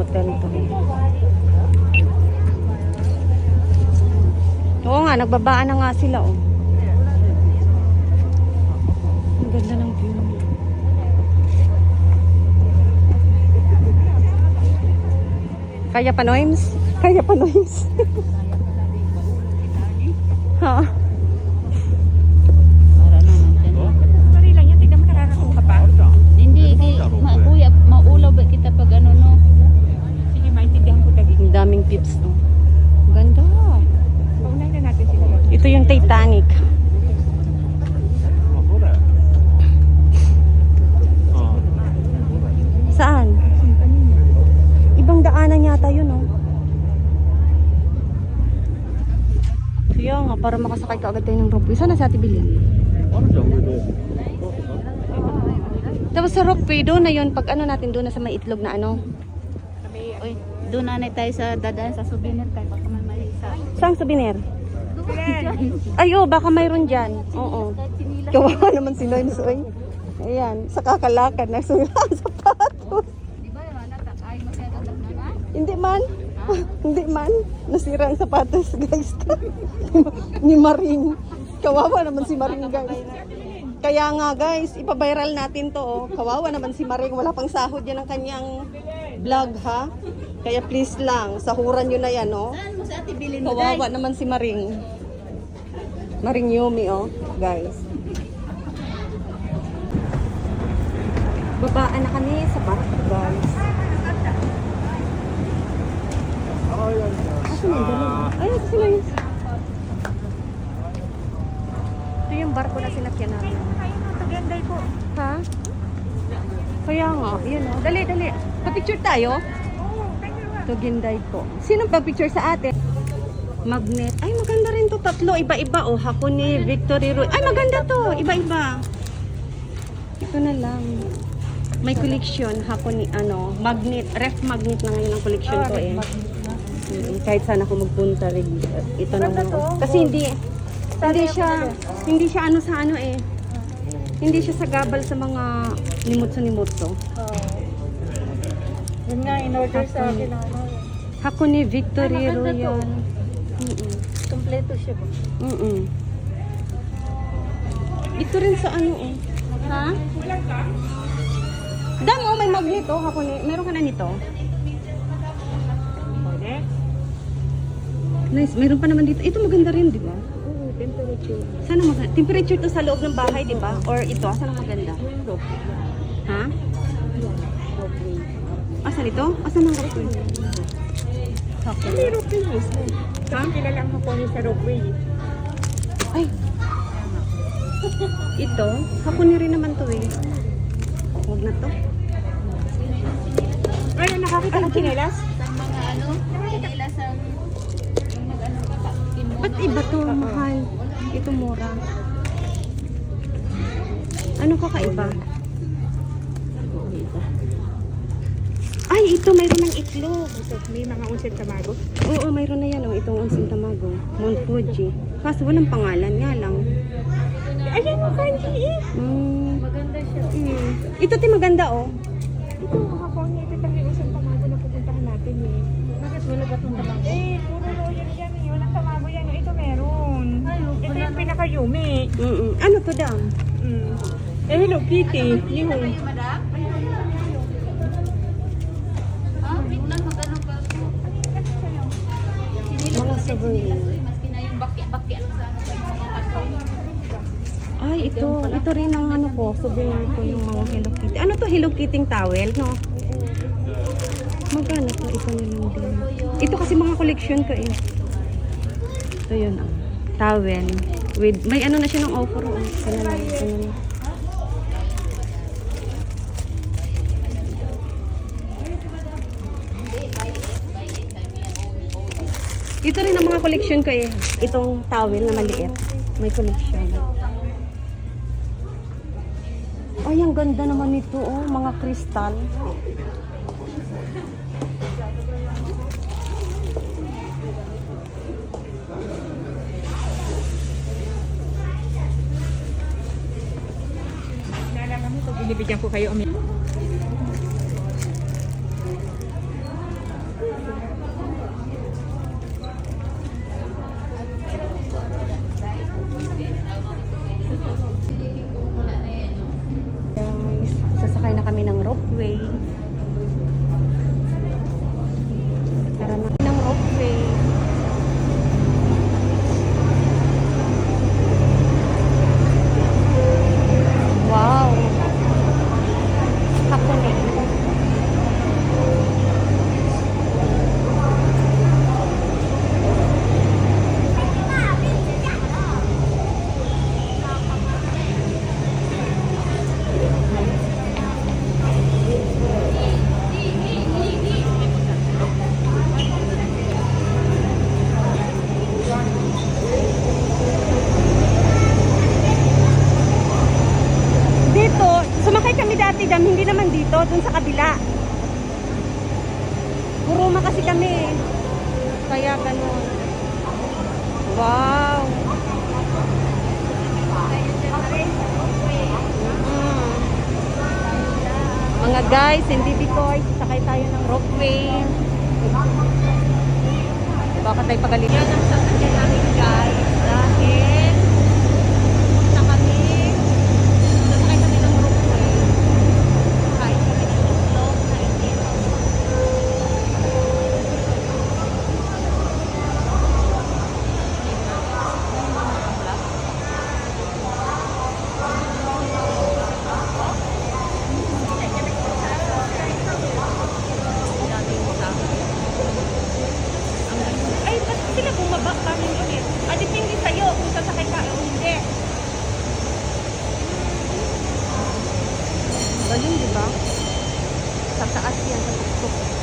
hotel to. Oo nga, nagbabaan na nga sila, oh. Ang ganda ng view. Kaya pa, Noims? Kaya pa, Noims? Ha? Sorry lang yan, tignan mo nakakakong ka pa. Hindi, kuya, maulaw ba kita pag ano, no? Sige, maintindihan ko dali. Ang daming tips, oh. Ang ganda. Paunahin na natin sila. Ito yung Titanic. Saan? Ibang daanan yata yun, oh. Kaya nga, para makasakay ka agad tayo ng rope. Sana sa Ate Bilin. Tapos sa Rockway, doon na yun. Pag ano natin, doon na sa may itlog na ano. Uy, doon na tayo sa dadaan sa souvenir tayo. Baka may isa. Saan souvenir? Ay, oh, baka mayroon dyan. Oo. Kawawa naman si Loins, oy. Ayan, sa kakalakan na sila ang sapatos. Di ba, ay masyadong na? Hindi man. Hindi man. Nasira ang sapatos, guys. Ni Maring. Kawawa naman si Maring, guys. Kaya nga, guys, ipaviral natin to, oh. Kawawa naman si Maring. Wala pang sahod yan ang kanyang vlog, ha? Kaya please lang, sahuran nyo na yan, oh. Saan mo sa Ate Bilin? Kawawa naman si Maring. Maring Yumi, oh, guys. Babaan na kami sa barko, guys. Asan yung dalawa? Ay, ito sila yun. Ito yung barko na sinakyan namin. Ayun ang tagenday ko. Ha? Kaya nga, yun, oh. Dali, dali. Pa-picture tayo? Oo, thank you nga. Tuginday ko. Sino pa-picture sa atin? Magnet. Ay, maganda rin to. Tatlo, iba-iba. Oh, Hakone, Victory Road. Ay, maganda to. Iba-iba. Ito na lang. May collection. Hakone, ano, magnet. Ref magnet na ngayon ang collection ko, eh. Kahit saan ako magpunta rin. Ito na lang. Kasi hindi siya ano sa ano, eh. Hindi siya sagabal sa mga nimutso-nimutso. Yun nga, in order sa akin ang ano. Hakone, Victory Ay, maganda to. Royal. Kompleto siya ba? Ito rin sa ano, eh. Ha? Dam, oh, may magnet, oh. Hakone. Meron ka na nito? Pwede? Nice. Meron pa naman dito. Ito maganda rin, di ba? Oo, temperature. Sana maganda. Temperature to sa loob ng bahay, di ba? Or ito, saan ang maganda? Ha? Asan ito? Asan ang rope? May ropeway mismo. Kasi kilala ang Hapon sa ropeway. Ay! Ito, Hakone rin naman to, eh. Huwag na to. Ay, nakakita ng chinelas? Sa mga ano, nila sa yung mag-ano ka, Ba't iba to, mahal? Ito mura. Ano kakaiba? Ay, ito mayroon ng itlog. May mga unset tamago. Oo, mayroon na yan, oh. Itong Unsing Tamago. Mount Fuji. Kaso walang pangalan nga lang. Ayan mo, kanji eh. Maganda siya. Ito ti maganda, oh. Ito, Hapon, ito talaga yung unset tamago na pupuntahan natin eh. Bakit wala ba itong tamago? Eh, puro royal yan eh. Walang tamago yan. Ito meron. Ito yung pinaka-yumi. Ano to, dam? Eh, Hello Kitty. Yung madam? Tignan magano pa ako. Mga souvenir. Maski na yung bakya-bakya lang sa ano sa mga Ay, ito rin ang ano ko, souvenir ko yung mga Hello Kitty. Ano to, Hello Kitty towel, no? Magkano to? Ito na lang din. Ito kasi mga collection ko, eh. Ito yun, oh. Towel. With, may ano na siya ng offer, oh. Kaya lang, kaya. Ito rin ang mga collection ko, eh. Itong towel na maliit. May collection. Ay, ang ganda naman nito, oh. Mga kristal. Nalaman mo, pag binibigyan ko kayo kami ng ropeway. Tara na ng ropeway. Wow! Hakone. Dito, sumakay kami dati dam, hindi naman dito, dun sa kabila. Kuruma kasi kami. Kaya ganun. Wow! Mm. Mga guys, hindi Bikoy, sakay tayo ng ropeway. Baka tayo pagalit. Yan ang sasakyan namin guys. Dahil punta kami. Sasakay kami ng ropeway. Kain kami ng itlog na itin. Ay, ba't sila bumaba kami ulit? Depende sa'yo kung sasakay ka o hindi. Galing, di ba? Sa taas yan, sa tuktok.